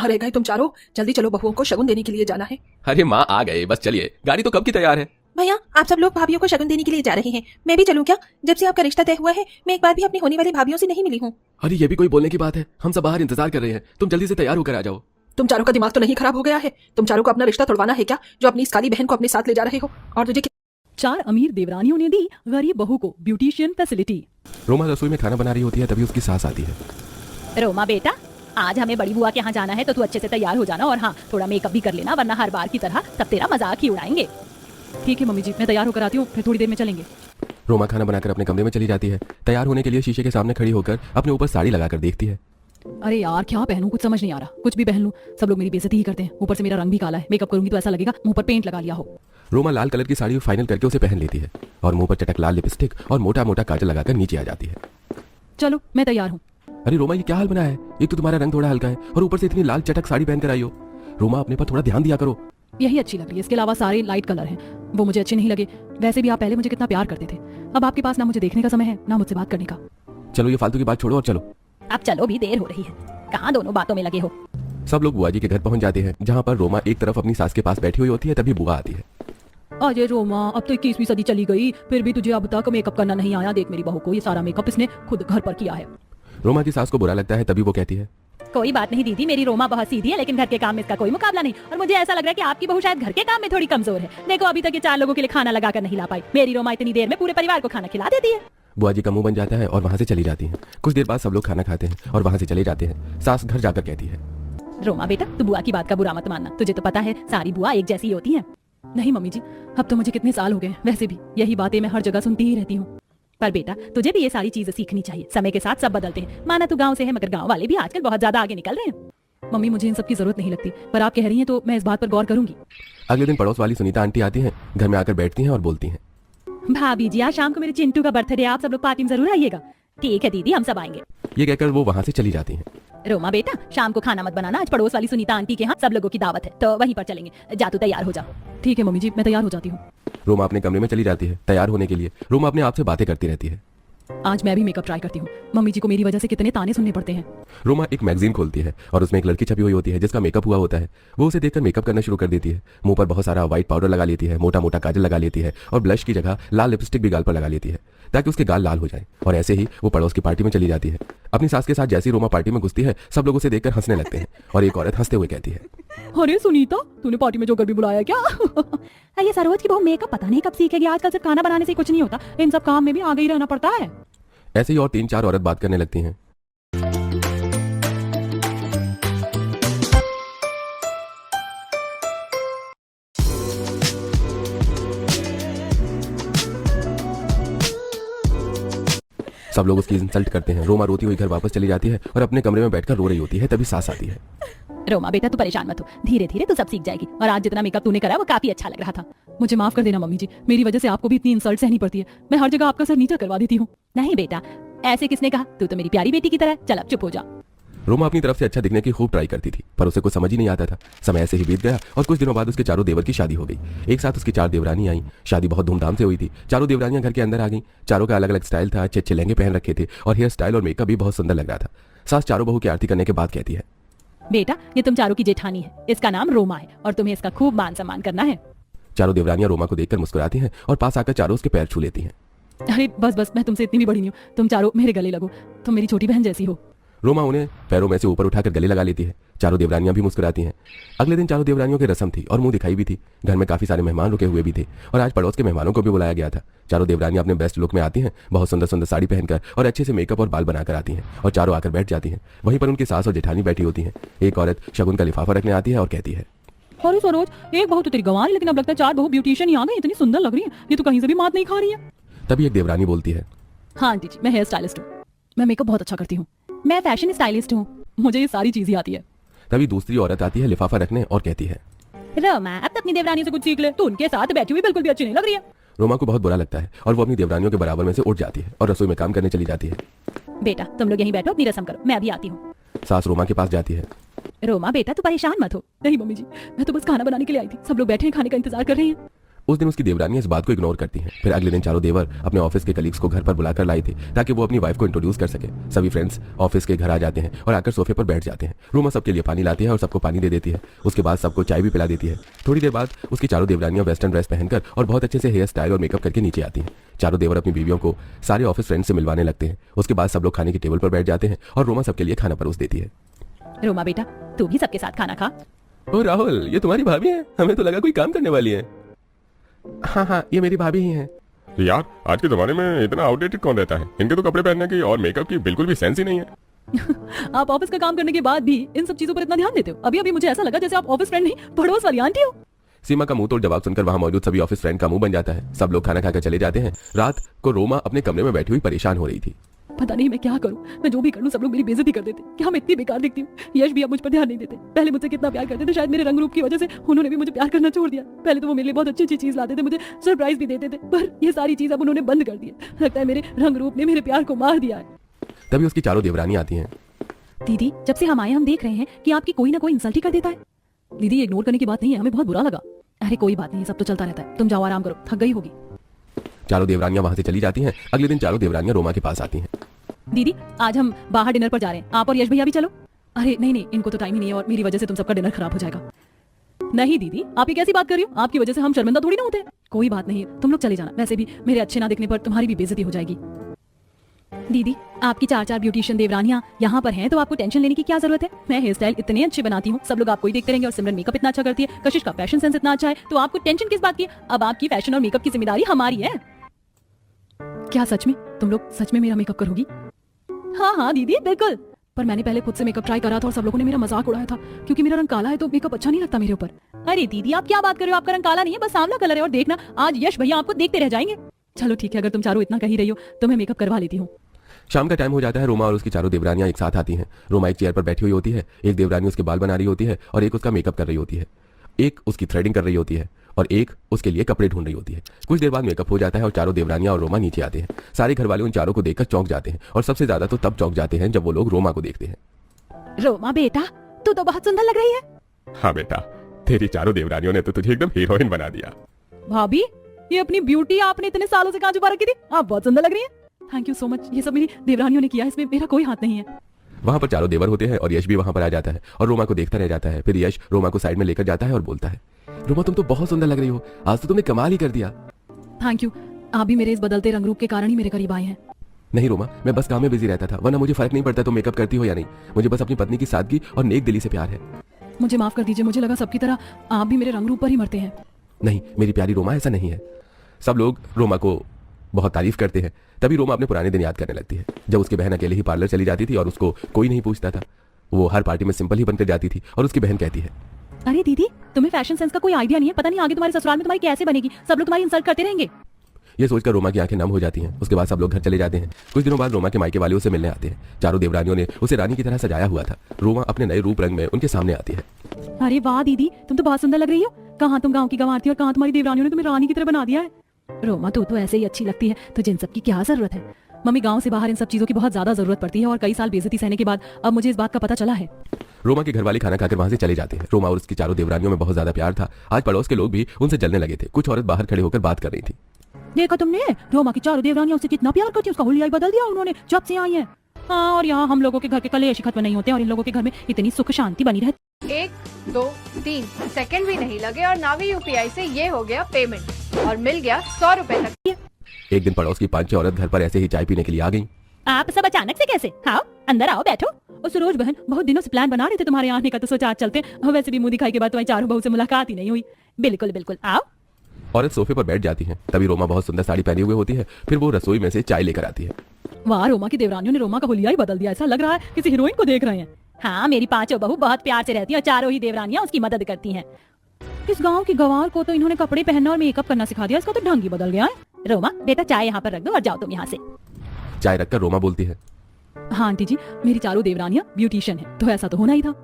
अरे गए तुम चारों, जल्दी चलो, बहुओं को शगुन देने के लिए जाना है। अरे माँ आ गए, बस चलिए, गाड़ी तो कब की तैयार है। भैया आप सब लोग भाभियों को शगुन देने के लिए जा रहे हैं, मैं भी चलूं क्या? जब से आपका रिश्ता तय हुआ है मैं एक बार भी अपनी होने वाली भाभियों से नहीं मिली हूँ। अरे ये भी कोई बोलने की बात है, हम सब बाहर इंतजार कर रहे हैं, तुम जल्दी से तैयार होकर आ जाओ। तुम चारों का दिमाग तो नहीं खराब हो गया है? तुम चारों को अपना रिश्ता तोड़वाना है क्या, जो अपनी इस काली बहन को अपने साथ ले जा रहे हो? और तुझे 4 अमीर देवरानियों ने दी गरीब बहू को ब्यूटिशियन फैसिलिटी। रोमा रसोई में खाना बना रही होती है, तभी उसकी सास आती है। रोमा बेटा, आज हमें बड़ी बुआ के यहाँ जाना है तो तू अच्छे से तैयार हो जाना, और हाँ थोड़ा मेकअप भी कर लेना, वरना हर बार की तरह सब तेरा मजाक ही उड़ाएंगे। ठीक है मम्मी जी, मैं तैयार होकर आती हूँ, फिर थोड़ी देर में चलेंगे। रोमा खाना बनाकर अपने कमरे में चली जाती है। तैयार होने के लिए शीशे के सामने खड़ी होकर अपने ऊपर साड़ी लगाकर देखती है। अरे यार क्या पहनूं, कुछ समझ नहीं आ रहा, कुछ भी पहन लूं सब लोग मेरी बेइज्जती ही करते हैं, ऊपर से मेरा रंग भी काला है, मेकअप करूंगी तो ऐसा लगेगा मुंह पर पेंट लगा लिया हो। रोमा लाल कलर की साड़ी फाइनल करके उसे पहन लेती है और मुंह पर चटक लाल लिपस्टिक और मोटा मोटा काजल लगाकर नीचे आ जाती है। चलो मैं तैयार हूँ। अरे रोमा ये क्या हाल बना है, एक तो तुम्हारा रंग थोड़ा हल्का है और ऊपर से इतनी लाल चटक साड़ी पहनकर आई हो। रोमा अपने पर थोड़ा ध्यान दिया करो। यही अच्छी लग रही है, इसके अलावा सारे लाइट कलर हैं, वो मुझे अच्छे नहीं लगे। वैसे भी आप पहले मुझे कितना प्यार करते थे, अब आपके पास ना मुझे देखने का समय है ना मुझसे बात करने का। चलो ये फालतू की बात छोड़ो और चलो। अब चलो भी, देर हो रही है, कहाँ दोनों बातों में लगे हो। सब लोग बुआ जी के घर पहुंच जाते हैं, जहाँ पर रोमा एक तरफ अपनी सास के पास बैठी हुई होती है, तभी बुआ आती है। अजय रोमा, अब तो 21वीं सदी चली गई, फिर भी तुझे अब तक मेकअप करना नहीं आया। देख मेरी बहू को, ये सारा मेकअप इसने खुद घर पर किया है। रोमा की सास को बुरा लगता है, तभी वो कहती है, कोई बात नहीं दीदी, मेरी रोमा बहुत सीधी है, लेकिन घर के काम में इसका कोई मुकाबला नहीं। और मुझे ऐसा लग रहा है कि आपकी बहू शायद घर के काम में थोड़ी कमजोर है। देखो अभी तक ये 4 लोगों के लिए खाना लगाकर नहीं ला पाई, मेरी रोमा इतनी देर में पूरे परिवार को खाना खिला देती है। बुआ जी का मुंह बन जाता है और वहाँ से चली जाती हैं। कुछ देर बाद सब लोग खाना खाते हैं और वहाँ से चले जाते हैं। सास घर जाकर कहती है, रोमा बेटा, तू बुआ की बात का बुरा मत मानना, तुझे तो पता है सारी बुआ एक जैसी होती हैं। नहीं मम्मी जी, अब तो मुझे कितने साल हो गए, वैसे भी यही बातें मैं हर जगह सुनती ही रहती हूँ। पर बेटा तुझे भी ये सारी चीजें सीखनी चाहिए, समय के साथ सब बदलते हैं। माना तू गाँव से है, मगर गाँव वाले भी आजकल बहुत ज्यादा आगे निकल रहे हैं। मम्मी मुझे इन सब की जरूरत नहीं लगती, पर आप कह रही हैं तो मैं इस बात पर गौर करूंगी। अगले दिन पड़ोस वाली सुनीता आंटी आती हैं, घर में आकर बैठती हैं और बोलती हैं, भाभी जी आज शाम को मेरे चिंटू का बर्थडे, आप सब लोग पार्टी में जरूर आइएगा। ठीक है दीदी, हम सब आएंगे। ये कहकर वो वहाँ से चली जाती हैं। रोमा बेटा, शाम को खाना मत बनाना, आज पड़ोस वाली सुनीता आंटी के यहाँ सब लोगों की दावत है, तो वहीं पर चलेंगे। जा तू तैयार हो जा। ठीक है मम्मी जी, मैं तैयार हो जाती हूँ। रोमा अपने कमरे में चली जाती है। तैयार होने के लिए रोमा अपने आप से बातें करती रहती है। आज मैं भी मेकअप ट्राई करती हूँ, मम्मी जी को मेरी वजह से कितने ताने सुनने पड़ते हैं। रोमा एक मैगजीन खोलती है और उसमें एक लड़की छपी हुई होती है जिसका मेकअप हुआ होता है। वो उसे देखकर मेकअप करना शुरू कर देती है। मुंह पर बहुत सारा व्हाइट पाउडर लगा लेती है, मोटा मोटा काजल लगा लेती है और ब्लश की जगह लाल लिपस्टिक भी गाल पर लगा लेती है ताकि उसके गाल लाल हो जाए। और ऐसे ही वो पड़ोस की पार्टी में चली जाती है। अपनी सास के साथ जैसी रोमा पार्टी में घुसती है, सब लोग उसे देखकर हंसने लगते हैं और एक औरत हंसते हुए कहती है, अरे सुनीता, तूने पार्टी में जोकर भी बुलाया क्या? ये सरोज की बहू मेकअप पता नहीं कब सीखेगी, आजकल सिर्फ खाना बनाने से कुछ नहीं होता, इन सब काम में भी आगे ही रहना पड़ता है। ऐसे ही और 3-4 औरत बात करने लगती हैं। सब लोग उसकी इंसल्ट करते हैं। रोमा रोती हुई घर वापस चली जाती है और अपने कमरे में बैठकर रो रही होती है, तभी सास आती है। रोमा बेटा तू परेशान मत हो, धीरे धीरे तू सब सीख जाएगी, और आज जितना मेकअप तूने करा वो काफी अच्छा लग रहा था। मुझे माफ कर देना मम्मी जी, मेरी वजह से आपको भी इतनी इंसल्ट सहनी पड़ती है, मैं हर जगह आपका सर नीचा करवा देती हूँ। नहीं बेटा, ऐसे किसने कहा, तू तो मेरी प्यारी बेटी की तरह। चल अब चुप हो जा। रोमा अपनी तरफ से अच्छा दिखने की खूब ट्राई करती थी, पर उसे कुछ समझ ही नहीं आता था। समय ऐसे ही बीत गया और कुछ दिनों बाद उसके चारों देवर की शादी हो गई। एक साथ उसकी 4 देवरानी आई। शादी बहुत धूमधाम से हुई थी। चारों देवरानियां घर के अंदर आ गई। चारों का अलग अलग स्टाइल था, अच्छे अच्छे लहंगे पहन रखे थे और हेयर स्टाइल और मेकअप भी बहुत सुंदर लग रहा था। सास चारों बहू की आरती करने के बाद कहती है, बेटा ये तुम चारों की जेठानी है, इसका नाम रोमा है और तुम्हें इसका खूब मान सम्मान करना है। चारों देवरानियां रोमा को देखकर मुस्कुराती हैं और पास आकर चारों उसके पैर छू लेती हैं। अरे बस बस, मैं तुमसे इतनी भी बड़ी नहीं हूँ, तुम चारों मेरे गले लगो, तुम मेरी छोटी बहन जैसी हो। रोमा उन्हें पैरों में से ऊपर उठाकर गले लगा लेती है। चारों देवरानियां भी मुस्कुराती हैं। अगले दिन चारों देवरानियों की रस्म थी और मुंह दिखाई भी थी। घर में काफी सारे मेहमान रुके हुए भी थे और आज पड़ोस के मेहमानों को भी बुलाया गया था। चारों देवरानियां अपने बेस्ट लुक में आती हैं, बहुत सुंदर सुंदर साड़ी पहनकर और अच्छे से मेकअप और बाल बनाकर आती हैं और चारों आकर बैठ जाती हैं। वहीं पर उनकी सास और जेठानी बैठी होती हैं। एक औरत शगुन का लिफाफा रखने आती है और कहती है, अरे सरोज, एक बहू तो तेरी गंवार, लेकिन अब लगता है 4 बहू ब्यूटिशियन ही आ गई, इतनी सुंदर लग रही है, ये तो कहीं से भी मात नहीं खा रही है। तभी एक देवरानी बोलती है, हाँ आंटी जी, मैं हेयर स्टाइलिस्ट हूँ, मैं मेकअप बहुत अच्छा करती हूँ, मैं फैशन स्टाइलिस्ट हूँ, मुझे ये सारी चीजें आती है। तभी दूसरी औरत आती है लिफाफा रखने और कहती है, रोमा अब तो अपनी देवरानी से कुछ सीख ले, तू उनके साथ बैठी हुई बिल्कुल भी अच्छी नहीं लग रही है। रोमा को बहुत बुरा लगता है और वो अपनी देवरानियों के बराबर में से उठ जाती है और रसोई में काम करने चली जाती है। बेटा तुम लोग यहीं बैठो, अपनी रस्म करो, मैं अभी आती हूँ। सास रोमा के पास जाती है। रोमा बेटा तू परेशान मत हो। नहीं मम्मी जी, मैं तो बस खाना बनाने के लिए आई थी, सब लोग बैठे हैं, खाने का इंतजार कर रहे हैं। उस दिन उसकी देवरानियां इस बात को इग्नोर करती हैं। फिर अगले दिन चारों देवर अपने ऑफिस के कलीग्स को घर पर बुलाकर लाए थे ताकि वो अपनी वाइफ को इंट्रोड्यूस कर सके। सभी फ्रेंड्स ऑफिस के घर आ जाते हैं और आकर सोफे पर बैठ जाते हैं। रोमा सबके लिए पानी लाती है और सबको पानी दे देती है। उसके बाद सबको चाय भी पिला देती है। थोड़ी देर बाद उसकी चारों देवरानियां वेस्टर्न ड्रेस पहनकर और बहुत अच्छे से हेयर स्टाइल और मेकअप करके नीचे आती हैं। चारों देवर अपनी बीवियों को सारे ऑफिस फ्रेंड्स से मिलवाने लगते हैं। उसके बाद सब लोग खाने की टेबल पर बैठ जाते हैं और रोमा सबके लिए खाना परोस देती है। रोमा बेटा, तू भी सबके साथ खाना खा। ओ राहुल, ये तुम्हारी भाभी है? हमें तो लगा कोई काम करने वाली है। हाँ, ये मेरी भाभी ही है। यार, आज के जमाने में इतना आउटडेटेड कौन रहता है? इनके तो कपड़े पहनने की और मेकअप की बिल्कुल भी सेंस ही नहीं है। आप ऑफिस का काम करने के बाद भी इन सब चीजों पर इतना ध्यान देते हो। अभी अभी मुझे ऐसा लगा जैसे आप ऑफिस फ्रेंड नहीं, पड़ोस वाली आंटी हो। सीमा का मुंह तोड़ जवाब सुनकर वहां मौजूद सभी ऑफिस फ्रेंड का मुंह बन जाता है। सब लोग खाना खाकर चले जाते हैं। रात को रोमा अपने कमरे में बैठी हुई परेशान हो रही थी। पता नहीं मैं क्या करूं, मैं जो भी कर लूं सब लोग मेरी बेइज्जती कर देते। क्या मैं इतनी बेकार दिखती हूँ? यश भी अब मुझ पर ध्यान नहीं देते। पहले मुझसे कितना प्यार करते थे, शायद मेरे रंग रूप की वजह से उन्होंने भी मुझे प्यार करना छोड़ दिया। पहले तो वो मेरे लिए बहुत अच्छी अच्छी चीज लाते थे, मुझे सरप्राइज भी देते थे, पर ये सारी चीज अब उन्होंने बंद कर दी है। लगता है मेरे रंग रूप ने मेरे प्यार को मार दिया है। तभी उसकी चारों देवरानी आती हैं। दीदी, जब से हम आए हम देख रहे हैं कि आपकी कोई ना कोई इंसल्ट ही कर देता है। दीदी, इग्नोर करने की बात नहीं है, हमें बहुत बुरा लगा। अरे कोई बात नहीं, सब तो चलता रहता है। तुम जाओ आराम करो, थक गई होगी। चारों देवरानियां वहां से चली जाती हैं। अगले दिन चारों देवरानियां रोमा के पास आती हैं। दीदी, आज हम बाहर डिनर पर जा रहे हैं, आप और यश भैया भी चलो। अरे नहीं नहीं, इनको तो टाइम ही नहीं है और मेरी वजह से तुम सबका डिनर खराब हो जाएगा। नहीं दीदी, आप ये कैसी बात कर रही हो? आपकी वजह से हम शर्मिंदा थोड़ी ना होते हैं। कोई बात नहीं, तुम लोग चले जाना। वैसे भी मेरे अच्छे ना दिखने पर तुम्हारी भी बेइज्जती हो जाएगी। दीदी, आपकी 4 ब्यूटिशियन देवरानियां यहाँ पर हैं तो आपको टेंशन लेने की क्या जरूरत है? मैं हेयर स्टाइल इतने अच्छे बनाती हूँ, सब लोग आपको ही देखते रहेंगे। और सिमरन मेकअप इतना अच्छा करती है, कशिश का फैशन सेंस इतना अच्छा है, तो आपको टेंशन किस बात की? अब आपकी फैशन और मेकअप की जिम्मेदारी हमारी है। क्या सच में? तुम लोग सच में मेरा मेकअप करोगी? हाँ हाँ दीदी, बिल्कुल। पर मैंने पहले खुद से मेकअप ट्राई करा था और सब लोगों ने मेरा मजाक उड़ाया था क्योंकि मेरा रंग काला है तो मेकअप अच्छा नहीं लगता मेरे ऊपर। अरे दीदी, आप क्या बात कर रहे हो? आपका रंग काला नहीं है, बस सांवला कलर है। और देखना, आज यश भैया आपको देखते रह जाएंगे। चलो ठीक है, अगर तुम चारों इतना कह ही रही हो तो मैं मेकअप करवा लेती हूँ। शाम का टाइम हो जाता है। रोमा और उसकी चारों देवरानियां एक साथ आती हैं। रोमा एक चेयर पर बैठी हुई होती है। एक देवरानी उसके बाल बना रही होती है और एक उसका मेकअप कर रही होती है। एक उसकी थ्रेडिंग कर रही होती है और एक उसके लिए कपड़े ढूंढ रही होती है। कुछ देर बाद मेकअप हो जाता है और चारों देवरानियां और रोमा नीचे आते हैं। सारे घर वाले उन चारों को देखकर चौंक जाते हैं और सबसे ज्यादा तो तब चौंक जाते हैं जब वो लोग रोमा को देखते हैं। रोमा बेटा, तू तो बहुत सुंदर लग रही है। हाँ बेटा, तेरी चारों देवरानियों ने तो तुझे एकदम हीरोइन बना दिया। भाभी, ये अपनी ब्यूटी आपने इतने सालों से कहाँ छुपा रखी थी? आप बहुत सुंदर लग रही हैं। Thank you so much. ये सब मेरी देवरानियों ने किया, इसमें मेरा कोई हाथ नहीं है। वहां पर चारों देवर होते हैं और यश भी वहां पर आ जाता है और रोमा को देखता रह जाता है। फिर यश रोमा को साइड में लेकर जाता है और बोलता है, रोमा तुम तो बहुत सुंदर लग रही हो, आज तो तुमने कमाल ही कर दिया। थैंक यू, आप भी मेरे इस बदलते रंग रूप के कारण ही मेरे करीब आए हैं। नहीं रोमा, मैं बस काम में बिजी रहता था, वरना मुझे फर्क नहीं पड़ता तुम मेकअप करती हो या नहीं। मुझे बस अपनी पत्नी की सादगी और नेक दिली से प्यार है। मुझे माफ कर दीजिए, मुझे लगा सबकी तरह आप भी मेरे रंग रूप पर ही मरते हैं। नहीं मेरी प्यारी रोमा, ऐसा नहीं है। सब लोग रोमा को बहुत तारीफ करते हैं। तभी रोमा अपने पुराने दिन याद करने लगती है, जब उसकी बहन अकेले ही पार्लर चली जाती थी और उसको कोई नहीं पूछता था। वो हर पार्टी में सिंपल ही बनकर जाती थी और उसकी बहन कहती है, अरे दीदी, तुम्हें फैशन सेंस का कोई आइडिया नहीं है। पता नहीं आगे तुम्हारे ससुराल में तुम्हारी कैसे बनेगी, सब लोग तुम्हारी इंसल्ट करते रहेंगे। ये सोचकर रोमा की आंखें नम हो जाती हैं। उसके बाद सब लोग घर चले जाते हैं। कुछ दिनों बाद रोमा के मायके वाले उसे मिलने आते हैं। चारों देवरानियों ने उसे रानी की तरह सजाया हुआ था। रोमा अपने नए रूप रंग में उनके सामने आती है। अरे वाह दीदी, तुम तो बहुत सुंदर लग रही हो। कहाँ तुम गाँव की गंवार थी और कहाँ तुम्हारी देवरानियों ने तुम्हें रानी की तरह बना दिया है। रोमा, तू तो ऐसे ही अच्छी लगती है, तुझे इन सब की क्या जरूरत है? मम्मी, गांव से बाहर इन सब चीजों की बहुत ज्यादा जरूरत पड़ती है और कई साल बेइज्जती सहने के बाद अब मुझे इस बात का पता चला है। रोमा के घर वाले खाना खाकर वहां से चले जाते हैं। रोमा और उसकी चारों देवरानियों में बहुत ज्यादा प्यार था। आज पड़ोस के लोग भी उनसे जलने लगे थे। कुछ औरत बाहर खड़े होकर बात कर रही थी। देखा तुमने, रोमा की चारों देवरानियां उससे कितना प्यार करती है, उसका हुलिया ही बदल दिया उन्होंने जब से आई है। हाँ, और यहाँ हम लोगों के घर के कलेश खत्म नहीं होते और इन लोगों के घर में इतनी सुख शांति बनी रहती। 1, 2, 3 सेकंड भी नहीं लगे और नावी यूपीआई से ये हो गया पेमेंट और मिल गया 100 रुपए तक। एक दिन पड़ोस की 5-6 औरत घर पर ऐसे ही चाय पीने के लिए आ गई। आप सब अचानक से कैसे? हाँ, अंदर आओ, बैठो। और सरोज बहन, बहुत दिनों से प्लान बना रहे थे तुम्हारे यहाँ आने का, तो सोचा आज चलते। वैसे भी मुंह दिखाई के बाद तुम्हारी चारों बहू से मुलाकात ही नहीं हुई। बिल्कुल बिल्कुल, आओ। औरत सोफे पर बैठ जाती है। तभी रोमा बहुत सुंदर साड़ी पहनी हुई होती है। फिर वो रसोई में से चाय लेकर आती है। वाह, रोमा की देवरानियों ने रोमा का हुलिया ही बदल दिया। ऐसा लग रहा है किसी हीरोइन को देख रहे हैं। हाँ, मेरी 5 बहू बहुत प्यार से रहती है और चारों ही देवरानियां उसकी मदद करती हैं। इस गांव की गंवार को तो इन्होंने कपड़े पहनना और मेकअप करना सिखा दिया, इसका तो ढंग ही बदल गया है। रोमा बेटा, चाय यहाँ पर रख दो और जाओ तुम यहाँ से। चाय रखकर रोमा बोलती है, हाँ आंटी जी, मेरी चारों देवरानियां ब्यूटिशियन है, तो ऐसा तो होना ही था।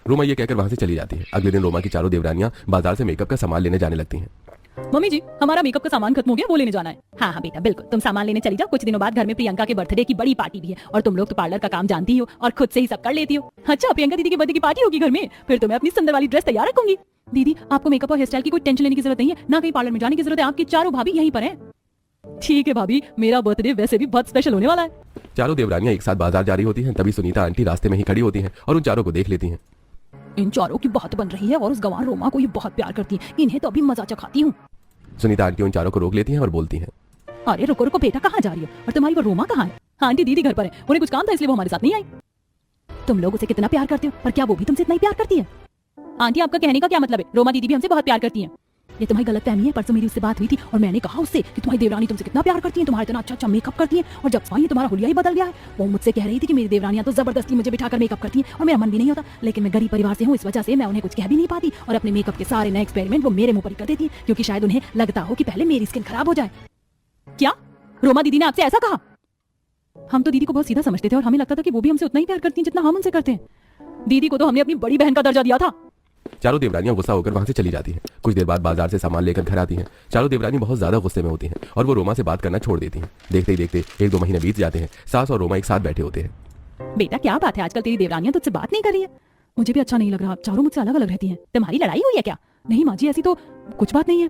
रोमा ये कहकर वहां से चली जाती है। अगले दिन रोमा की चारों देवरानियां बाजार से मेकअप का सामान लेने जाने लगती हैं। मम्मी जी, हमारा मेकअप का सामान खत्म हो गया, वो लेने जाना है। हाँ हाँ बेटा, बिल्कुल, तुम सामान लेने चली जाओ। कुछ दिनों बाद घर में प्रियंका के बर्थडे की बड़ी पार्टी भी है और तुम लोग तो पार्लर का काम जानती हो और खुद से ही सब कर लेती हो। अच्छा, प्रियंका दीदी की बर्थडे की पार्टी होगी घर में, फिर तो मैं अपनी सुंदर वाली ड्रेस तैयार रखूंगी। दीदी आपको मेकअप और हेयर स्टाइल की कोई टेंशन लेने की जरूरत नहीं है, ना कहीं पार्लर में जाने की जरूरत है। आपकी चारों भाभी यहीं पर हैं। ठीक है भाभी, मेरा बर्थडे वैसे भी बहुत स्पेशल होने वाला है। चारों देवरानियां एक साथ बाजार जा रही होती हैं, तभी सुनीता आंटी रास्ते में ही खड़ी होती हैं और उन चारों को देख लेती हैं। इन चारों की बात बन रही है और उस गंवार रोमा को ये बहुत प्यार करती है। इन्हें तो अभी मजा चखाती हूँ। सुनीता आंटी उन चारों को रोक लेती हैं और बोलती हैं, अरे रुको रुको बेटा, कहाँ जा रही है? और तुम्हारी वो रोमा कहाँ है? आंटी दीदी घर पर है, उन्हें कुछ काम था इसलिए वो हमारे साथ नहीं आई। तुम लोग उसे कितना प्यार करते हो, पर क्या वो भी तुमसे इतना ही प्यार करती है? आंटी आपका कहने का क्या मतलब है? रोमा दीदी भी हमसे बहुत प्यार करती है। ये तुम्हारी गलतफहमी है। परसों मेरी उससे बात हुई थी और मैंने कहा उससे कि तुम्हारी देवरानी तुमसे कितना प्यार करती है, तुम्हारा इतना अच्छा अच्छा मेकअप करती है, और जब स्वाई तुम्हारा हुलिया ही बदल गया है। वो मुझसे कह रही थी कि मेरी देवरानियां तो जबरदस्ती मुझे बिठाकर मेकअप करती है और मेरा मन भी नहीं होता, लेकिन मैं गरीब परिवार से हूँ, इस वजह से मैं उन्हें कुछ कह भी नहीं पाती और अपने मेकअप के सारे नए एक्सपेरिमेंट वो मेरे मुंह पर ही कर देती है, क्योंकि शायद उन्हें लगता हो कि पहले मेरी स्किन खराब हो जाए। क्या रोमा दीदी ने आपसे ऐसा कहा? हम तो दीदी को बहुत सीधा समझते थे और हमें लगता था कि वो भी हमसे उतना ही प्यार करती हैं जितना हम उनसे करते हैं। दीदी को तो हमने अपनी बड़ी बहन का दर्जा दिया था। चारों देवरानियां गुस्सा होकर वहां से चली जाती हैं। कुछ देर बाद बाजार से सामान लेकर घर आती हैं। चारों देवरानी बहुत ज्यादा गुस्से में होती हैं और वो रोमा से बात करना छोड़ देती हैं। देखते ही देखते 1-2 महीने बीत जाते हैं। सास और रोमा एक साथ बैठे होते हैं। बेटा क्या बात है, आजकल तेरी देवरानियां तुझसे बात नहीं कर रही है? मुझे भी अच्छा नहीं लग रहा, चारों मुझसे अलग अलग रहती हैं। तुम्हारी लड़ाई हुई है क्या? नहीं माँ जी, ऐसी तो कुछ बात नहीं है।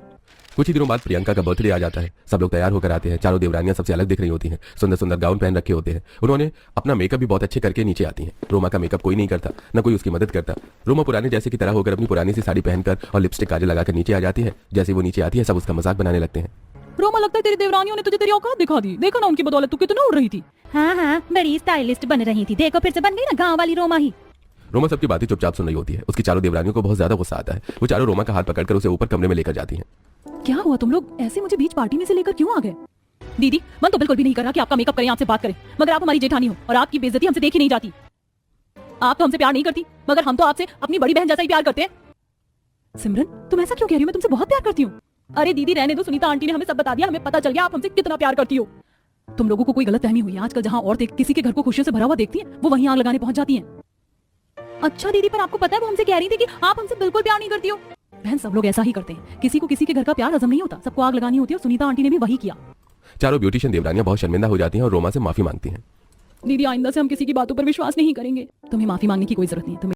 कुछ ही दिनों बाद प्रियंका का बर्थडे आ जाता है। सब लोग तैयार होकर आते हैं। चारों देवरानियां सबसे अलग दिख रही होती हैं। सुंदर सुंदर गाउन पहन रखे होते हैं। उन्होंने अपना मेकअप भी बहुत अच्छे करके नीचे आती हैं। रोमा का मेकअप कोई नहीं करता, न कोई उसकी मदद करता। रोमा पुराने जैसे की तरह होकर अपनी पुरानी सी साड़ी पहनकर और लिपस्टिक काजल लगाकर नीचे आ जाती है। जैसे वो नीचे आती है सब उसका मजाक बनाने लगते हैं। रोमा लगता है तेरी देवरानियों ने तुझे तेरी औकात दिखा दी। देखो ना उनकी बदौलत तू कितना उड़ रही थी। हाँ हाँ, बड़ी स्टाइलिस्ट बन रही थी, देखो फिर से बन गई ना गाँव वाली रोमा ही। रोमा सबकी बातें चुपचाप सुन रही होती है। उसकी चारों देवरानियों को बहुत ज्यादा गुस्सा आता है। वो चारों रोमा का हाथ पकड़कर उसे ऊपर कमरे में लेकर जाती हैं। क्या हुआ, तुम लोग ऐसे मुझे बीच पार्टी में से लेकर क्यों आ गए? दीदी मन तो बिल्कुल भी नहीं कर रहा कि आपका मेकअप करें, आपसे बात करें, मगर आप हमारी जेठानी हो और आपकी बेइज्जती हमसे देखी नहीं जाती। आप तो हमसे प्यार नहीं करती, मगर हम तो आपसे अपनी बड़ी बहन जैसा ही प्यार करते हैं। सिमरन तुम ऐसा क्यों कह रही हो? मैं तुमसे बहुत प्यार करती हूँ। अरे दीदी रहने दो, सुनीता आंटी ने हमें सब बता दिया, हमें पता चल गया आप हमसे कितना प्यार करती हो। तुम लोगों को कोई गलतफहमी हुई है। आजकल जहाँ औरतें किसी के घर को खुशियों से भरा हुआ देखती हैं, वो वहीं आग लगाने पहुंच जाती हैं। अच्छा दीदी, पर आपको पता है वो हमसे कह रही थी कि आप हमसे बिल्कुल प्यार नहीं करती हो। बहन सब लोग ऐसा ही करते हैं, किसी को किसी के घर का प्यार हजम नहीं होता, सबको आग लगानी होती है और सुनीता आंटी ने भी वही किया। चारों ब्यूटिशियन देवरानियां बहुत शर्मिंदा हो जाती हैं और रोमा से माफी मांगती हैं। दीदी आइंदा से हम किसी की बातों पर विश्वास नहीं करेंगे। तुम्हें माफी मांगने की कोई जरूरत नहीं है।